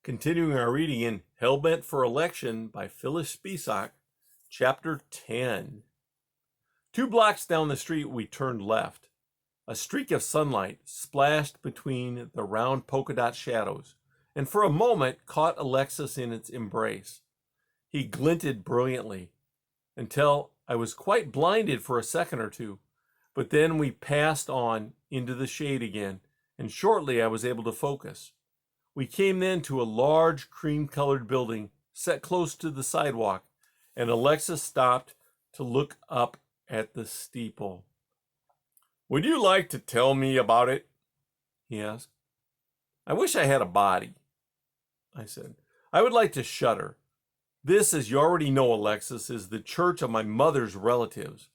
Continuing our reading in Hellbent for Election by Phyllis Speshock, Chapter 10. 2 blocks down the street we turned left. A streak of sunlight splashed between the round polka dot shadows, and for a moment caught Alexis in its embrace. He glinted brilliantly, until I was quite blinded for a second or two, but then we passed on into the shade again, and shortly I was able to focus. We came then to a large cream-colored building set close to the sidewalk, and Alexis stopped to look up at the steeple. "Would you like to tell me about it?" he asked. "I wish I had a body," I said. "I would like to shudder. This, as you already know, Alexis, is the church of my mother's relatives.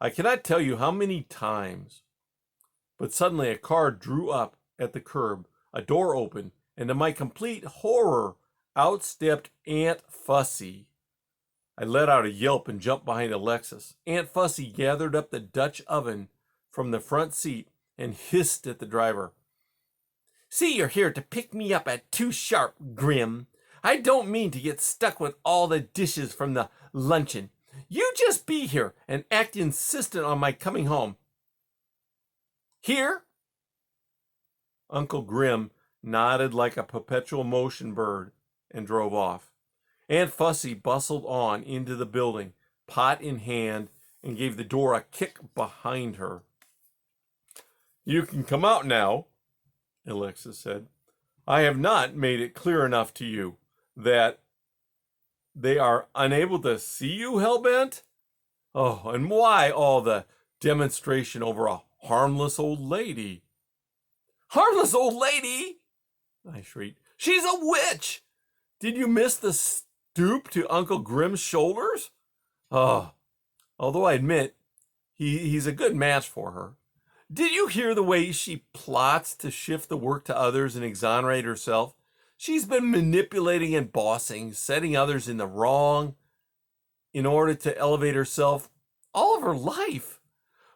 I cannot tell you how many times." But suddenly a car drew up at the curb, a door opened, and to my complete horror, out stepped Aunt Fussy. I let out a yelp and jumped behind Alexis. Aunt Fussy gathered up the Dutch oven from the front seat and hissed at the driver. "See, you're here to pick me up at too sharp, Grim. I don't mean to get stuck with all the dishes from the luncheon. You just be here and act insistent on my coming home." "Here?" Uncle Grim nodded like a perpetual motion bird and drove off. Aunt Fussy bustled on into the building, pot in hand, and gave the door a kick behind her. "You can come out now," Alexis said. "I have not made it clear enough to you that they are unable to see you, Hellbent? Oh, and why all the demonstration over a harmless old lady?" "Harmless old lady!" I shrieked. "She's a witch! Did you miss the stoop to Uncle Grim's shoulders? Oh, although I admit he's a good match for her. Did you hear the way she plots to shift the work to others and exonerate herself? She's been manipulating and bossing, setting others in the wrong in order to elevate herself all of her life.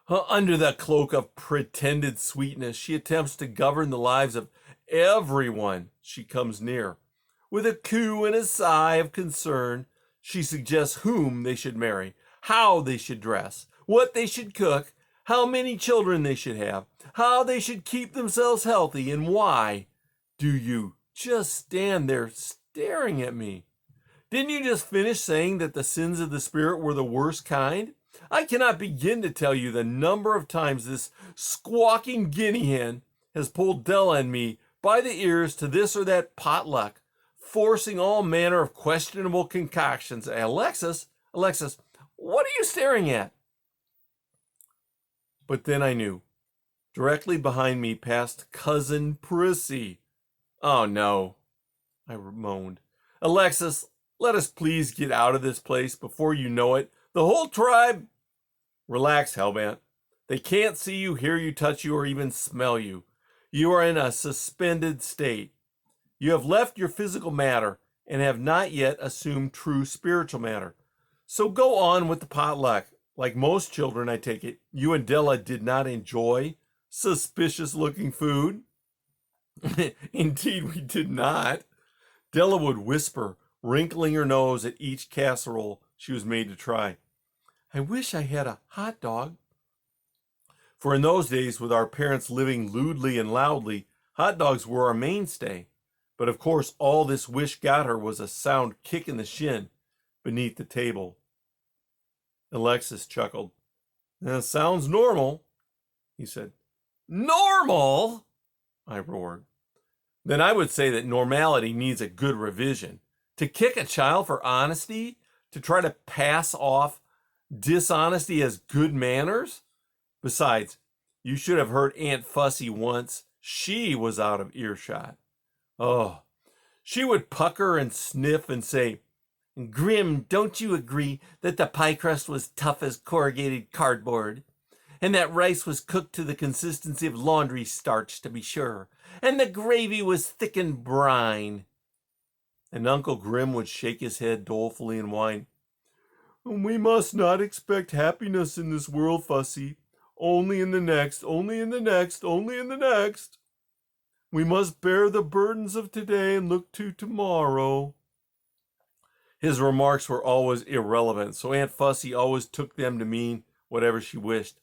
Under the cloak of pretended sweetness, she attempts to govern the lives of everyone she comes near. With a coo and a sigh of concern, she suggests whom they should marry, how they should dress, what they should cook, how many children they should have, how they should keep themselves healthy, and why. Do you just stand there staring at me? Didn't you just finish saying that the sins of the spirit were the worst kind? I cannot begin to tell you the number of times this squawking guinea hen has pulled Della and me by the ears to this or that potluck, forcing all manner of questionable concoctions. Alexis, what are you staring at?" But then I knew. Directly behind me passed Cousin Prissy. "Oh no," I moaned. "Alexis, let us please get out of this place before you know it. The whole tribe—" "Relax, Hellbent. They can't see you, hear you, touch you, or even smell you. You are in a suspended state. You have left your physical matter and have not yet assumed true spiritual matter. So go on with the potluck. Like most children, I take it, you and Della did not enjoy suspicious-looking food." "Indeed, we did not." Della would whisper, wrinkling her nose at each casserole she was made to try. "I wish I had a hot dog." For in those days, with our parents living lewdly and loudly, hot dogs were our mainstay. But of course, all this wish got her was a sound kick in the shin beneath the table. Alexis chuckled. "That sounds normal," he said. "Normal?" I roared. "Then I would say that normality needs a good revision. To kick a child for honesty, to try to pass off dishonesty as good manners? Besides, you should have heard Aunt Fussy once. She was out of earshot. Oh, she would pucker and sniff and say, 'Grim, don't you agree that the pie crust was tough as corrugated cardboard? And that rice was cooked to the consistency of laundry starch, to be sure. And the gravy was thickened brine.' And Uncle Grim would shake his head dolefully and whine, 'We must not expect happiness in this world, Fussy. Only in the next, only in the next, only in the next.' We must bear the burdens of today and look to tomorrow. His remarks were always irrelevant, so Aunt Fussy always took them to mean whatever she wished.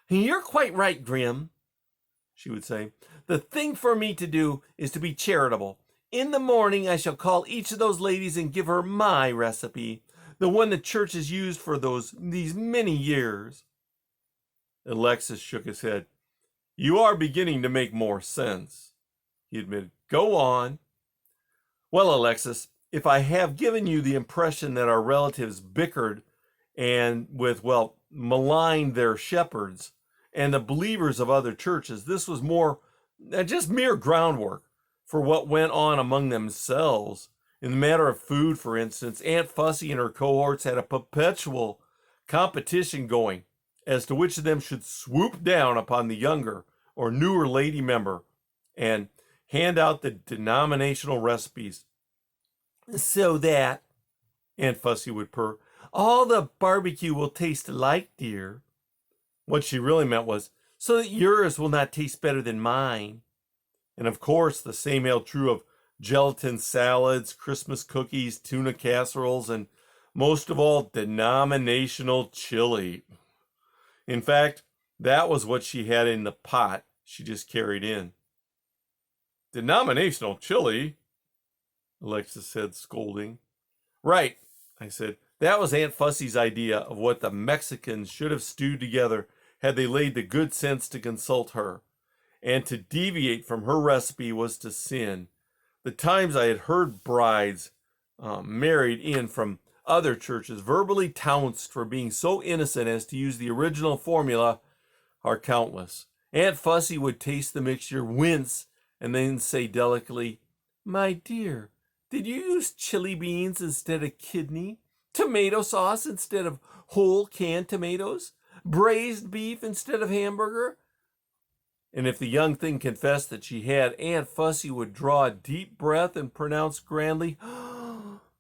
You're quite right, Grim, she would say. The thing for me to do is to be charitable. In the morning I shall call each of those ladies and give her my recipe, the one the church has used for these many years. Alexis shook his head. You are beginning to make more sense, he admitted. Go on. Well, Alexis, if I have given you the impression that our relatives bickered and maligned their shepherds and the believers of other churches, this was just mere groundwork for what went on among themselves. In the matter of food, for instance, Aunt Fussy and her cohorts had a perpetual competition going as to which of them should swoop down upon the younger or newer lady member and hand out the denominational recipes, so that, Aunt Fussy would purr, all the barbecue will taste alike, dear. What she really meant was, so that yours will not taste better than mine. And of course, the same held true of gelatin salads, Christmas cookies, tuna casseroles, and most of all, denominational chili. In fact, that was what she had in the pot she just carried in. Denominational chili? Alexis said, scolding. Right, I said. That was Aunt Fussy's idea of what the Mexicans should have stewed together had they laid the good sense to consult her. And to deviate from her recipe was to sin. The times I had heard brides married in from other churches verbally trounced for being so innocent as to use the original formula are countless. Aunt Fussy would taste the mixture, wince, and then say delicately, My dear, did you use chili beans instead of kidney? Tomato sauce instead of whole canned tomatoes? Braised beef instead of hamburger? And if the young thing confessed that she had, Aunt Fussy would draw a deep breath and pronounce grandly,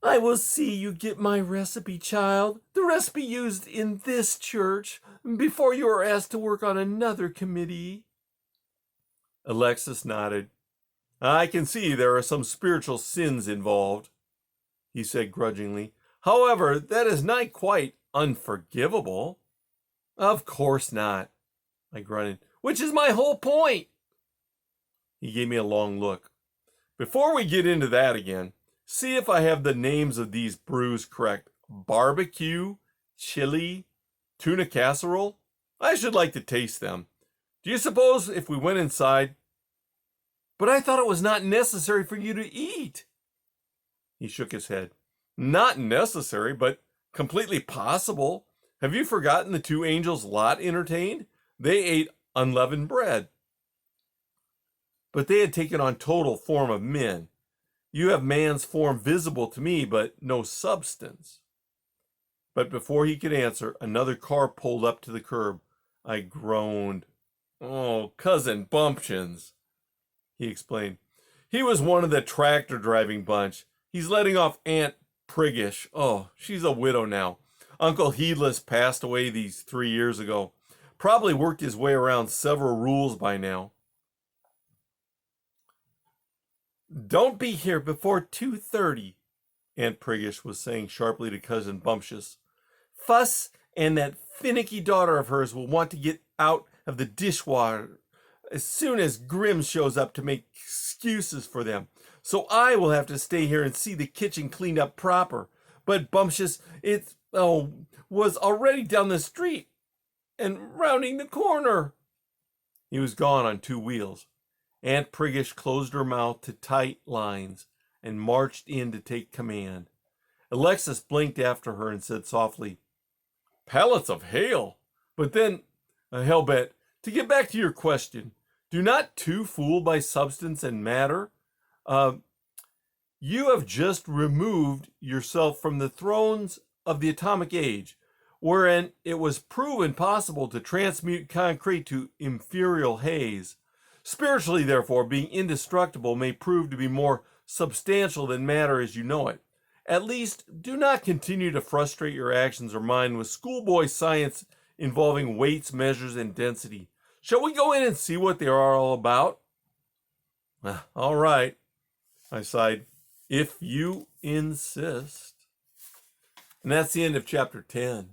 I will see you get my recipe, child, the recipe used in this church, before you are asked to work on another committee. Alexis nodded. I can see there are some spiritual sins involved, he said grudgingly. However, that is not quite unforgivable. Of course not, I grunted, which is my whole point. He gave me a long look. Before we get into that again, see if I have the names of these brews correct. Barbecue, chili, tuna casserole? I should like to taste them. Do you suppose if we went inside? But I thought it was not necessary for you to eat. He shook his head. Not necessary, but completely possible. Have you forgotten the two angels Lot entertained? They ate unleavened bread. But they had taken on total form of men. You have man's form visible to me, but no substance. But before he could answer, another car pulled up to the curb. I groaned. Oh, Cousin Bumpkins, he explained. He was one of the tractor driving bunch. He's letting off Aunt Priggish. Oh, she's a widow now. Uncle Heedless passed away these 3 years ago. Probably worked his way around several rules by now. Don't be here before 2:30, Aunt Priggish was saying sharply to Cousin Bumptious. Fuss and that finicky daughter of hers will want to get out of the dishwater as soon as Grim shows up to make excuses for them. So I will have to stay here and see the kitchen cleaned up proper. But Bumptious, was already down the street and rounding the corner. He was gone on 2 wheels. Aunt Priggish closed her mouth to tight lines and marched in to take command. Alexis blinked after her and said softly, Pellets of hail. But then, Hellbent, to get back to your question, do not too fool by substance and matter. You have just removed yourself from the thrones of the atomic age, wherein it was proven possible to transmute concrete to ethereal haze. Spiritually, therefore, being indestructible may prove to be more substantial than matter as you know it. At least, do not continue to frustrate your actions or mind with schoolboy science involving weights, measures, and density. Shall we go in and see what they are all about? All right, I sighed. If you insist. And that's the end of chapter 10.